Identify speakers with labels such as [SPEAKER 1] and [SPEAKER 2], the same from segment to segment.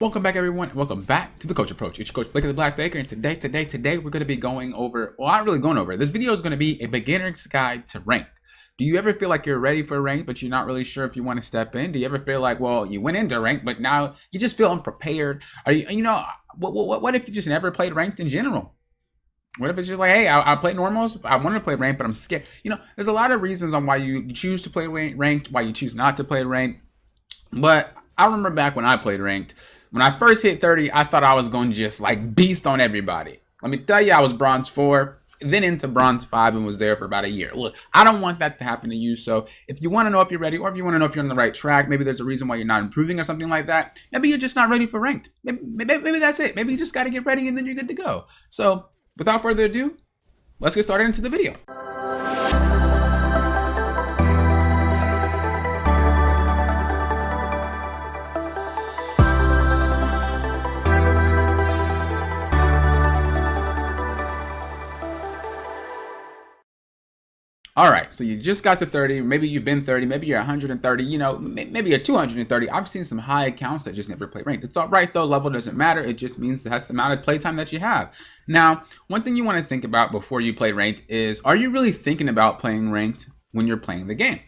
[SPEAKER 1] Welcome back, everyone. Welcome back to the Coach Approach. It's your coach Blake the Black Baker, and today we're going to be going over. Well, not really going over. This video is going to be a beginner's guide to ranked. Do you ever feel like you're ready for ranked, but you're not really sure if you want to step in? Do you ever feel like, well, you went into ranked, but now you just feel unprepared? Are what if you just never played ranked in general? What if it's just like, hey, I played normals, I wanted to play ranked, but I'm scared. There's a lot of reasons on why you choose to play ranked, why you choose not to play ranked. But I remember back when I played ranked. When I first hit 30, I thought I was going to just like beast on everybody. Let me tell you, I was bronze 4, then into bronze 5, and was there for about a year. Look, I don't want that to happen to you. So if you want to know if you're ready, or if you want to know if you're on the right track, maybe there's a reason why you're not improving or something like that. Maybe you're just not ready for ranked. Maybe that's it. Maybe you just got to get ready and then you're good to go. So without further ado, let's get started into the video. All right, so you just got to 30. Maybe you've been 30. Maybe you're 130. Maybe you're 230. I've seen some high accounts that just never play ranked. It's all right, though. Level doesn't matter. It just means that's the amount of playtime that you have. Now, one thing you want to think about before you play ranked is, are you really thinking about playing ranked when you're playing the game?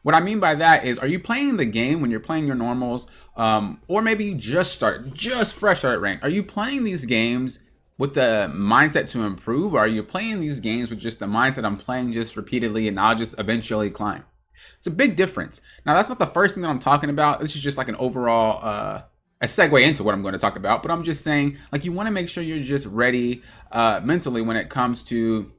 [SPEAKER 1] What I mean by that is, are you playing the game when you're playing your normals, or maybe you just fresh start at ranked? Are you playing these games with the mindset to improve, or are you playing these games with just the mindset I'm playing just repeatedly and I'll just eventually climb? It's a big difference. Now, that's not the first thing that I'm talking about. This is just like an overall a segue into what I'm going to talk about, but I'm just saying, like, you want to make sure you're just ready mentally when it comes to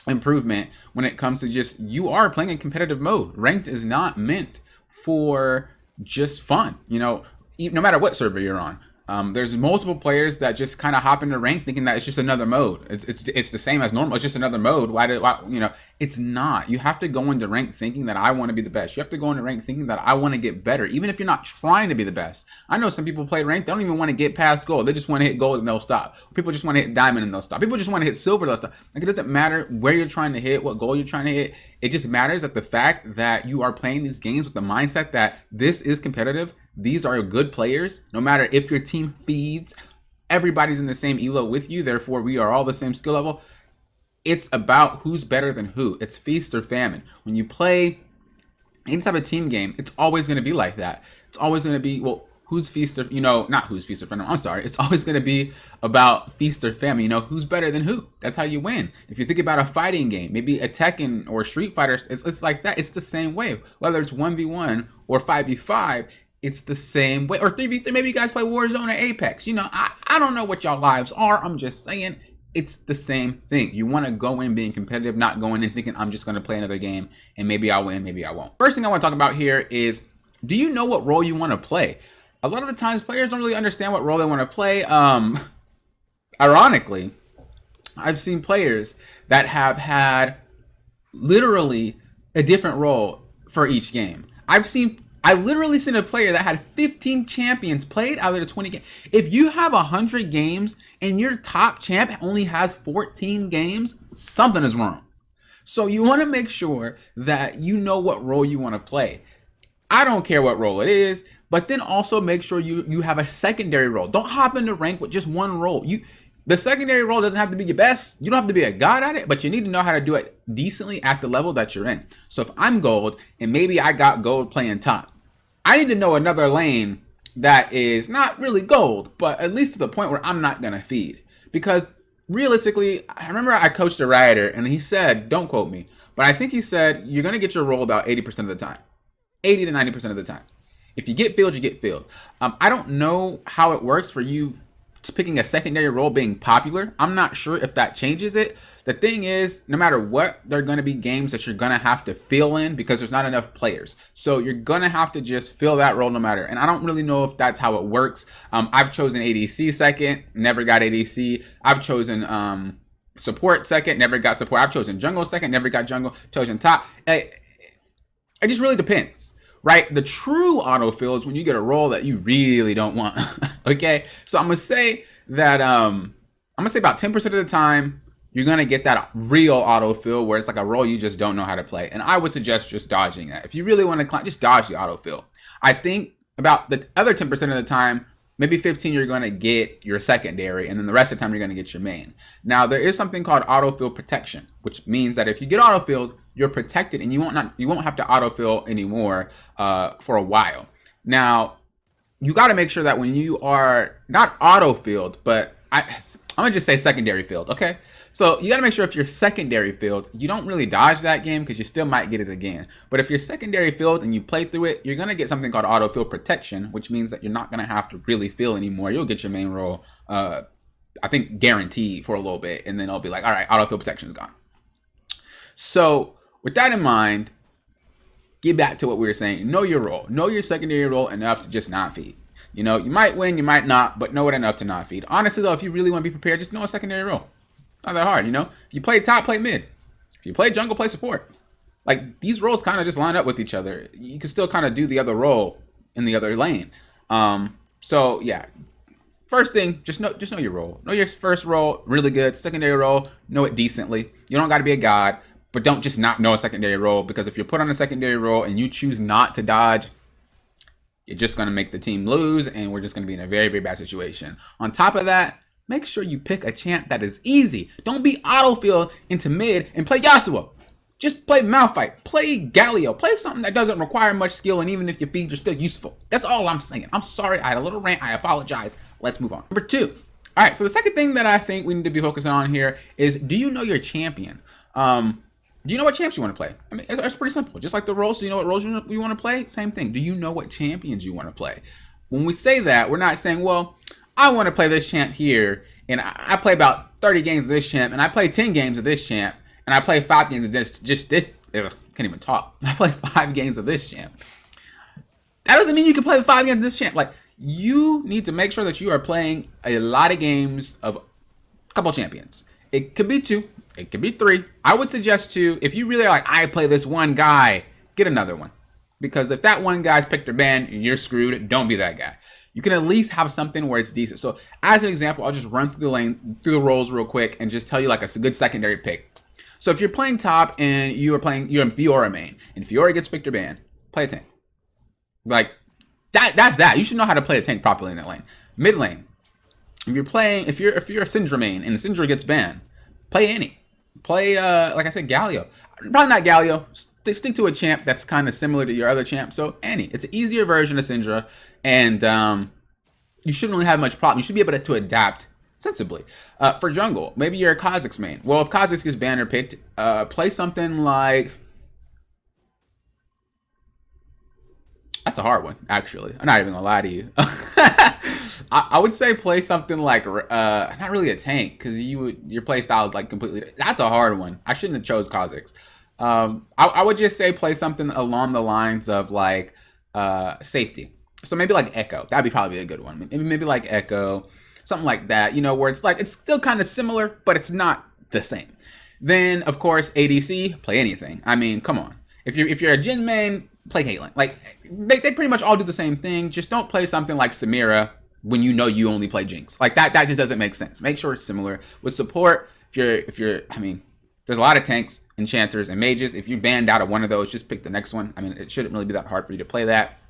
[SPEAKER 1] improvement, when it comes to just, you are playing in competitive mode. Ranked is not meant for just fun, no matter what server you're on. There's multiple players that just kind of hop into rank thinking that it's just another mode. It's the same as normal. It's just another mode. It's not. You have to go into rank thinking that I want to be the best. You have to go into rank thinking that I want to get better, even if you're not trying to be the best. I know some people play rank, they don't even want to get past gold. They just want to hit gold and they'll stop. People just want to hit diamond and they'll stop. People just want to hit silver, they'll stop. Like, it doesn't matter where you're trying to hit, what goal you're trying to hit. It just matters that the fact that you are playing these games with the mindset that this is competitive. These are good players. No matter if your team feeds, everybody's in the same elo with you. Therefore, we are all the same skill level. It's about who's better than who. It's feast or famine. When you play any type of team game, it's always going to be like that. It's always going to be, well, who's feast or, not who's feast or famine. I'm sorry. It's always going to be about feast or famine. Who's better than who. That's how you win. If you think about a fighting game, maybe a Tekken or Street Fighter, it's like that. It's the same way. Whether it's 1v1 or 5v5, it's the same way. Or 3v3, maybe you guys play Warzone or Apex. I don't know what y'all lives are. I'm just saying it's the same thing. You want to go in being competitive, not going in thinking I'm just going to play another game and maybe I'll win, maybe I won't. First thing I want to talk about here is, do you know what role you want to play? A lot of the times players don't really understand what role they want to play. Ironically, I've seen players that have had literally a different role for each game. I literally seen a player that had 15 champions played out of the 20 games. If you have 100 games and your top champ only has 14 games, something is wrong. So you want to make sure that you know what role you want to play. I don't care what role it is, but then also make sure you have a secondary role. Don't hop into rank with just one role. The secondary role doesn't have to be your best. You don't have to be a god at it, but you need to know how to do it decently at the level that you're in. So if I'm gold and maybe I got gold playing top, I need to know another lane that is not really gold, but at least to the point where I'm not going to feed. Because realistically, I remember I coached a rioter and he said, don't quote me, but I think he said, you're going to get your role about 80% of the time. 80 to 90% of the time. If you get filled, you get filled. I don't know how it works for you picking a secondary role being popular. I'm not sure if that changes it. The thing is, no matter what, there are going to be games that you're going to have to fill in because there's not enough players. So you're going to have to just fill that role no matter. And I don't really know if that's how it works. I've chosen ADC second, never got ADC. I've chosen support second, never got support. I've chosen jungle second, never got jungle. Chosen top. It just really depends. Right? The true autofill is when you get a role that you really don't want. Okay? So I'm going to say that, about 10% of the time, you're going to get that real autofill where it's like a role you just don't know how to play. And I would suggest just dodging that. If you really want to climb, just dodge the autofill. I think about the other 10% of the time, Maybe 15 you're going to get your secondary, and then the rest of the time you're going to get your main. Now, there is something called autofill protection, which means that if you get autofilled, you're protected and you won't have to autofill anymore for a while. Now, you got to make sure that when you are not autofilled, but I'm going to just say secondary filled, okay? So you got to make sure if you're secondary filled, you don't really dodge that game because you still might get it again. But if you're secondary filled and you play through it, you're going to get something called autofill protection, which means that you're not going to have to really fill anymore. You'll get your main roll, I think, guaranteed for a little bit. And then it'll be like, all right, autofill protection is gone. So with that in mind, get back to what we were saying. Know your role. Know your secondary role enough to just not feed. You know, you might win, you might not, but know it enough to not feed. Honestly, though, if you really want to be prepared, just know a secondary role. Not that hard, you know. If you play top, play mid. If you play jungle, play support. Like, these roles kind of just line up with each other. You can still kind of do the other role in the other lane. So yeah, first thing, just know your role. Know your first role really good. Secondary role, know it decently. You don't got to be a god, but don't just not know a secondary role, because if you're put on a secondary role and you choose not to dodge, you're just going to make the team lose, and we're just going to be in a very, very bad situation. On top of that, make sure you pick a champ that is easy. Don't be autofill into mid and play Yasuo. Just play Malphite. Play Galio. Play something that doesn't require much skill, and even if you feed, you're still useful. That's all I'm saying. I'm sorry. I had a little rant. I apologize. Let's move on. Number 2. All right, so the second thing that I think we need to be focusing on here is, do you know your champion? Do you know what champs you want to play? I mean, it's pretty simple. Just like the roles, do you know what roles you want to play? Same thing. Do you know what champions you want to play? When we say that, we're not saying, well, I want to play this champ here, and I play about 30 games of this champ, and I play 10 games of this champ, and I play 5 games of this, can't even talk. I play 5 games of this champ. That doesn't mean you can play 5 games of this champ. Like, you need to make sure that you are playing a lot of games of a couple champions. It could be 2. It could be 3. I would suggest 2. If you really are like, I play this one guy, get another one. Because if that one guy's picked or banned, you're screwed. Don't be that guy. You can at least have something where it's decent. So as an example, I'll just run through the roles real quick and just tell you like a good secondary pick. So if you're playing top and you're in Fiora main, and Fiora gets picked or banned, play a tank. Like, that's that. You should know how to play a tank properly in that lane. Mid lane, if you're a Syndra main and the Syndra gets banned, play any. Play, like I said, Galio. Probably not Galio. Stick to a champ that's kind of similar to your other champ. So Annie, it's an easier version of Syndra, and you shouldn't really have much problem. You should be able to adapt sensibly. For jungle, maybe you're a Kha'Zix main. Well, if Kha'Zix gets banned or picked, play something like... That's a hard one, actually. I'm not even gonna lie to you. I would say play something like not really a tank, because your play style is like completely. That's a hard one. I shouldn't have chose Kha'Zix. I would just say play something along the lines of like safety. So maybe like Echo. That'd be probably a good one. Maybe like Echo, something like that. You know, where it's like it's still kind of similar, but it's not the same. Then of course ADC, play anything. I mean, come on. If you're a Jhin main, play Caitlyn. Like they pretty much all do the same thing. Just don't play something like Samira when you know you only play Jinx. Like that just doesn't make sense. Make sure it's similar. With support, if you're I mean, there's a lot of tanks, enchanters, and mages. If you banned out of one of those, just pick the next one. I mean, it shouldn't really be that hard for you to play that.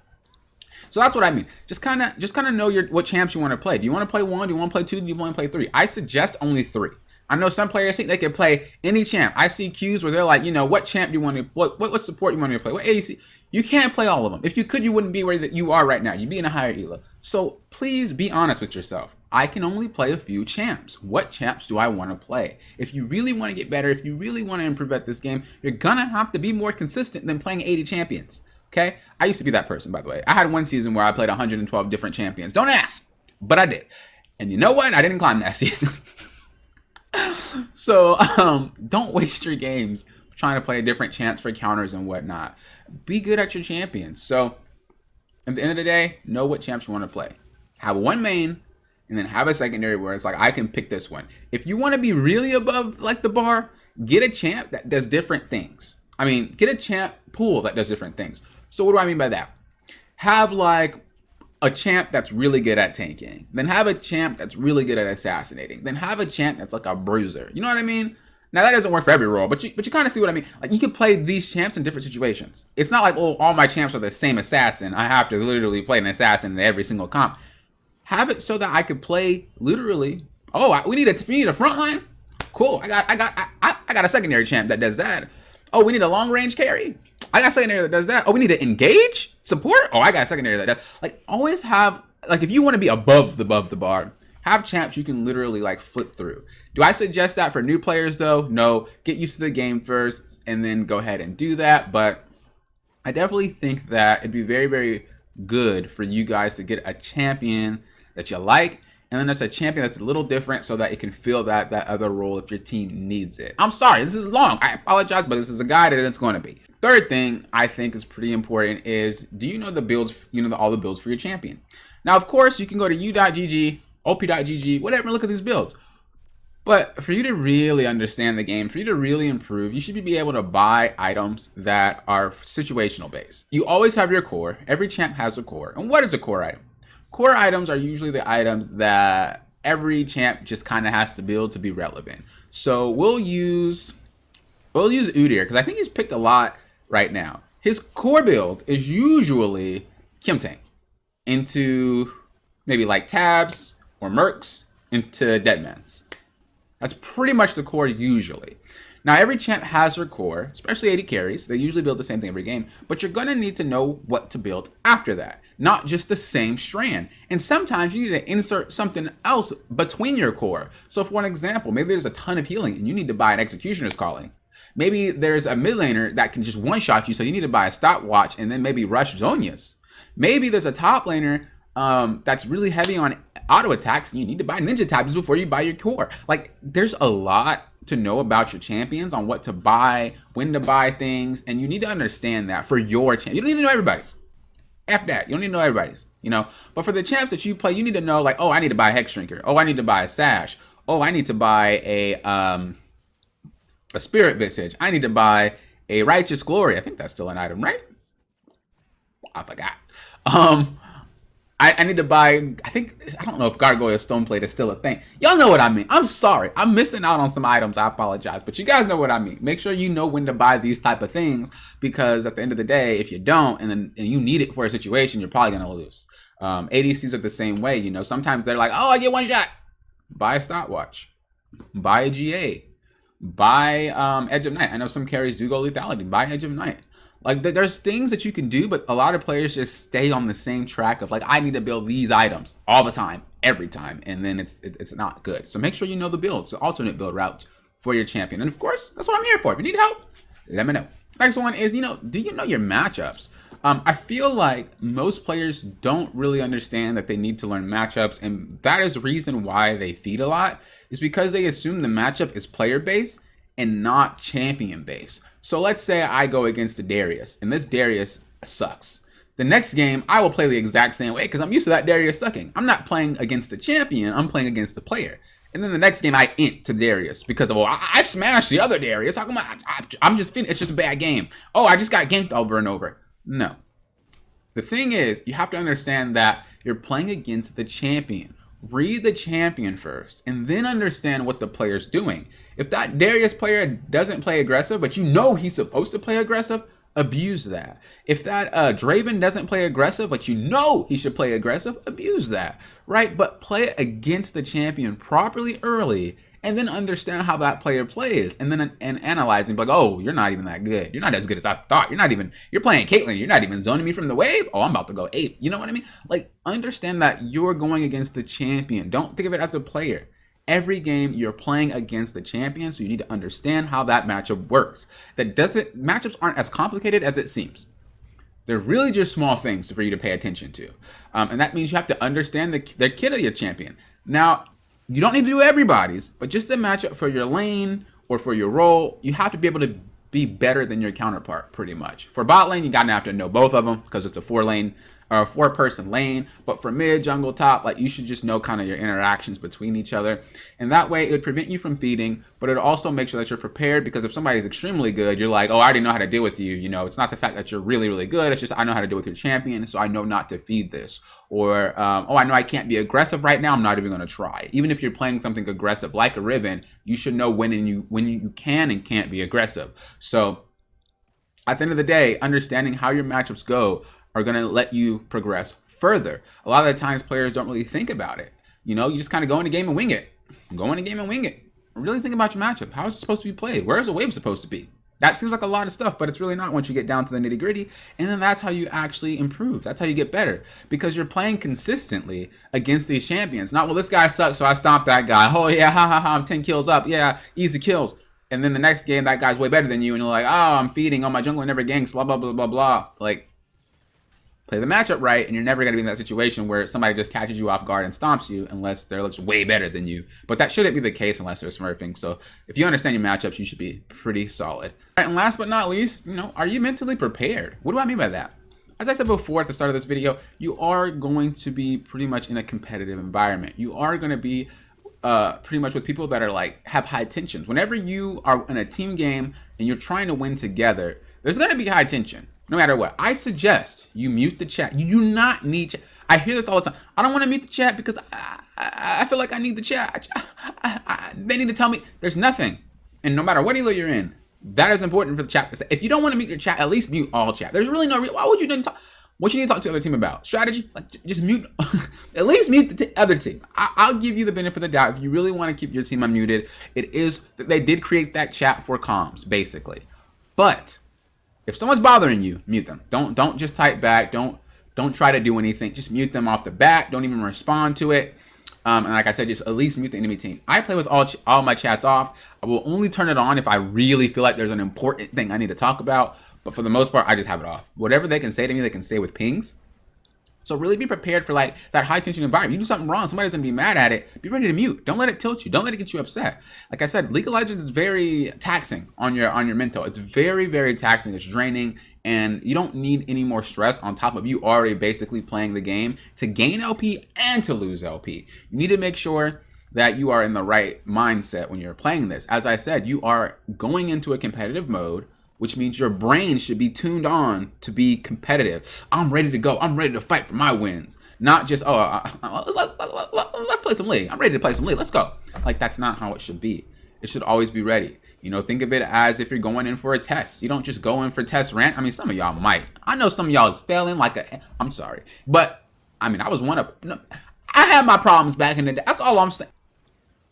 [SPEAKER 1] So that's what I mean. Just kind of know what champs you want to play. Do you want to play 1? Do you want to play 2? Do you want to play 3? I suggest only 3. I know some players think they can play any champ. I see queues where they're like, you know, what champ do you want to, what support you want to play? What ADC? You can't play all of them. If you could, you wouldn't be where you are right now. You'd be in a higher elo. So please be honest with yourself. I can only play a few champs. What champs do I want to play? If you really want to get better, if you really want to improve at this game, you're going to have to be more consistent than playing 80 champions. Okay? I used to be that person, by the way. I had one season where I played 112 different champions. Don't ask, but I did. And you know what? I didn't climb that season. So don't waste your games trying to play different champs for counters and whatnot. Be good at your champions. So at the end of the day, know what champs you want to play. Have one main, and then have a secondary where it's like, I can pick this one. If you want to be really above like the bar, get a champ that does different things. I mean, get a champ pool that does different things. So what do I mean by that? Have like a champ that's really good at tanking. Then have a champ that's really good at assassinating. Then have a champ that's like a bruiser. You know what I mean? Now that doesn't work for every role, but you kind of see what I mean. Like you can play these champs in different situations. It's not like, oh, all my champs are the same assassin. I have to literally play an assassin in every single comp. Have it so that I could play literally. Oh, we need a front line. Cool. I got a secondary champ that does that. Oh, we need a long range carry. I got a secondary that does that. Oh, we need to engage support. Oh, I got a secondary that does. Like, always have, like, if you want to be above the bar, have champs you can literally like flip through. Do I suggest that for new players though? No. Get used to the game first and then go ahead and do that. But I definitely think that it'd be very, very good for you guys to get a champion that you like, and then there's a champion that's a little different so that it can fill that other role if your team needs it. I'm sorry, this is long. I apologize, but this is a guide that it's going to be. Third thing I think is pretty important is, do you know the builds, all the builds for your champion? Now, of course, you can go to u.gg, op.gg, whatever, and look at these builds. But for you to really understand the game, for you to really improve, you should be able to buy items that are situational based. You always have your core. Every champ has a core. And what is a core item? Core items are usually the items that every champ just kind of has to build to be relevant. So we'll use Udyr because I think he's picked a lot right now. His core build is usually Kim-Tank into maybe like tabs or mercs into deadmans. That's pretty much the core usually. Now, every champ has their core, especially AD carries. They usually build the same thing every game, but you're going to need to know what to build after that, not just the same strand. And sometimes you need to insert something else between your core. So for one example, maybe there's a ton of healing and you need to buy an Executioner's Calling. Maybe there's a mid laner that can just one-shot you, so you need to buy a stopwatch and then maybe rush Zhonya's. Maybe there's a top laner that's really heavy on auto attacks and you need to buy ninja tabs before you buy your core. Like, there's a lot to know about your champions, on what to buy, when to buy things, and you need to understand that for your champ. You don't need to know everybody's. F that. You don't need to know everybody's, But for the champs that you play, you need to know, like, oh, I need to buy a Hex Shrinker. Oh, I need to buy a Sash. Oh, I need to buy a Spirit Visage. I need to buy a Righteous Glory. I think that's still an item, right? I forgot. I need to buy, I don't know if Gargoyle Stoneplate is still a thing. Y'all know what I mean. I'm sorry. I'm missing out on some items. I apologize. But you guys know what I mean. Make sure you know when to buy these type of things, because at the end of the day, if you don't and you need it for a situation, you're probably going to lose. ADCs are the same way. Sometimes they're like, oh, I get one shot. Buy a stopwatch. Buy a GA. Buy Edge of Night. I know some carries do go lethality. Buy Edge of Night. Like, there's things that you can do, but a lot of players just stay on the same track of like, I need to build these items all the time, every time, and then it's not good. So make sure you know the builds, the alternate build routes for your champion. And of course, that's what I'm here for. If you need help, let me know. Next one is, do you know your matchups? I feel like most players don't really understand that they need to learn matchups, and that is the reason why they feed a lot, is because they assume the matchup is player-based and not champion-based. So let's say I go against a Darius, and this Darius sucks. The next game, I will play the exact same way because I'm used to that Darius sucking. I'm not playing against the champion, I'm playing against the player. And then the next game, I int to Darius because, I smashed the other Darius. How come I'm just finished? It's just a bad game. Oh, I just got ganked over and over. No. The thing is, you have to understand that you're playing against the champion. Read the champion first, and then understand what the player's doing. If that Darius player doesn't play aggressive, but he's supposed to play aggressive, abuse that. If that Draven doesn't play aggressive, but he should play aggressive, abuse that, right? But play it against the champion properly early, and then understand how that player plays, and then analyze and be like, oh, you're not even that good. You're not as good as I thought. You're playing Caitlyn. You're not even zoning me from the wave. Oh, I'm about to go ape. You know what I mean? Like, understand that you're going against the champion. Don't think of it as a player. Every game you're playing against the champion, so you need to understand how that matchup works. Matchups aren't as complicated as it seems. They're really just small things for you to pay attention to. And that means you have to understand the kit of your champion. Now, you don't need to do everybody's, but just the matchup for your lane or for your role, you have to be able to be better than your counterpart, pretty much. For bot lane, you gotta have to know both of them because it's a 4-person lane. But for mid, jungle, top, like, you should just know kind of your interactions between each other. And that way, it would prevent you from feeding, but it also makes sure that you're prepared, because if somebody's extremely good, you're like, oh, I already know how to deal with you. It's not the fact that you're really, really good. It's just, I know how to deal with your champion, so I know not to feed this. Or, oh, I know I can't be aggressive right now. I'm not even going to try. Even if you're playing something aggressive like a Riven, you should know when you can and can't be aggressive. So at the end of the day, understanding how your matchups go are going to let you progress further. A lot of the times players don't really think about it. You know, you just kind of go in the game and wing it. Go in the game and wing it. Really think about your matchup. How is it supposed to be played? Where is the wave supposed to be? That seems like a lot of stuff, but it's really not once you get down to the nitty gritty. And then that's how you actually improve. That's how you get better, because you're playing consistently against these champions. Not, well, this guy sucks, so I stomped that guy. Oh yeah, ha ha ha, I'm 10 kills up. Yeah, easy kills. And then the next game, that guy's way better than you, and you're like, oh, I'm feeding. Oh, my jungler never ganks. Blah blah blah blah blah. Like, play the matchup right, and you're never going to be in that situation where somebody just catches you off guard and stomps you unless they're just way better than you. But that shouldn't be the case unless they're smurfing. So if you understand your matchups, you should be pretty solid. All right, and last but not least, are you mentally prepared? What do I mean by that? As I said before at the start of this video, you are going to be pretty much in a competitive environment. You are going to be pretty much with people that are have high tensions. Whenever you are in a team game and you're trying to win together, there's going to be high tension. No matter what, I suggest you mute the chat. You do not need chat. I hear this all the time. I don't want to mute the chat because I feel like I need the chat. They need to tell me. There's nothing. And no matter what elo you're in, that is important for the chat. If you don't want to mute your chat, at least mute all chat. There's really no reason. Why would you talk? What you need to talk to the other team about? Strategy? Just mute. At least mute the other team. I'll give you the benefit of the doubt. If you really want to keep your team unmuted, it is that they did create that chat for comms, basically. But if someone's bothering you, mute them. Don't just type back. Don't try to do anything. Just mute them off the bat. Don't even respond to it. And like I said, just at least mute the enemy team. I play with all my chats off. I will only turn it on if I really feel like there's an important thing I need to talk about. But for the most part, I just have it off. Whatever they can say to me, they can say with pings. So really be prepared for that high tension environment. You do something wrong, somebody's gonna be mad at it. Be ready to mute. Don't let it tilt you. Don't let it get you upset. Like I said, League of Legends is very taxing on your mental. It's very, very taxing. It's draining, and you don't need any more stress on top of you already basically playing the game to gain LP and to lose LP. You need to make sure that you are in the right mindset when you're playing this. As I said, you are going into a competitive mode, which means your brain should be tuned on to be competitive. I'm ready to go. I'm ready to fight for my wins. Not just, let's play some League. I'm ready to play some League. Let's go. That's not how it should be. It should always be ready. Think of it as if you're going in for a test. You don't just go in for test rant. I mean, some of y'all might. I know some of y'all is failing I'm sorry. But, I mean, I was one of, I had my problems back in the day. That's all I'm saying.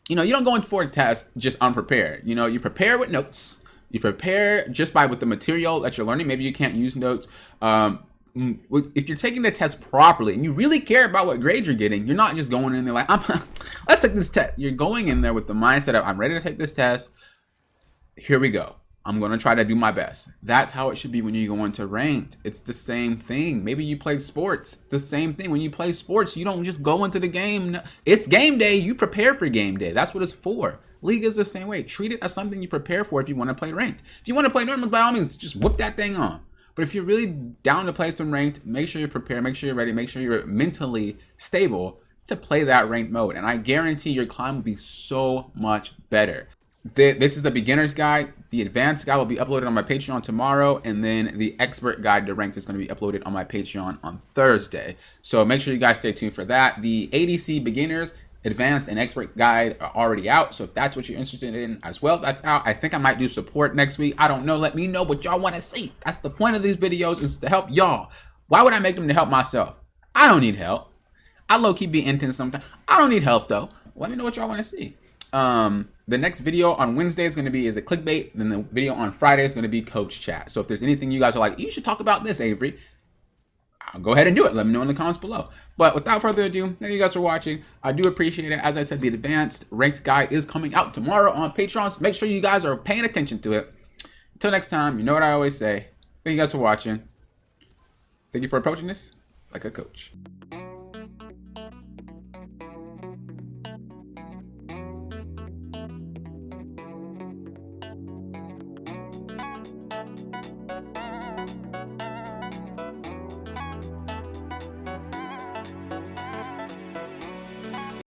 [SPEAKER 1] You don't go in for a test just unprepared. You prepare with notes. You prepare just with the material that you're learning. Maybe you can't use notes. If you're taking the test properly and you really care about what grade you're getting, you're not just going in there let's take this test. You're going in there with the mindset of, I'm ready to take this test. Here we go. I'm going to try to do my best. That's how it should be when you go into ranked. It's the same thing. Maybe you play sports. The same thing. When you play sports, you don't just go into the game. It's game day. You prepare for game day. That's what it's for. League is the same way. Treat it as something you prepare for if you want to play ranked. If you want to play normal, by all means, just whoop that thing on. But if you're really down to play some ranked, make sure you're prepared, make sure you're ready, make sure you're mentally stable to play that ranked mode. And I guarantee your climb will be so much better. This is the beginner's guide. The advanced guide will be uploaded on my Patreon tomorrow, and then the expert guide to ranked is going to be uploaded on my Patreon on Thursday. So make sure you guys stay tuned for that. The ADC beginners, advanced, and expert guide are already out. So if that's what you're interested in as well, that's out. I think I might do support next week. I don't know. Let me know what y'all want to see. That's the point of these videos, is to help y'all. Why would I make them to help myself? I don't need help. I low-key be intense sometimes. I don't need help though. Let me know what y'all want to see. The next video on Wednesday is going to be Is It Clickbait? Then the video on Friday is going to be Coach Chat. So if there's anything you guys are like, you should talk about this, Avery, I'll go ahead and do it. Let me know in the comments below. But without further ado, thank you guys for watching. I do appreciate it. As I said, the advanced ranked guide is coming out tomorrow on Patreon. So make sure you guys are paying attention to it. Until next time, you know what I always say. Thank you guys for watching. Thank you for approaching this like a coach.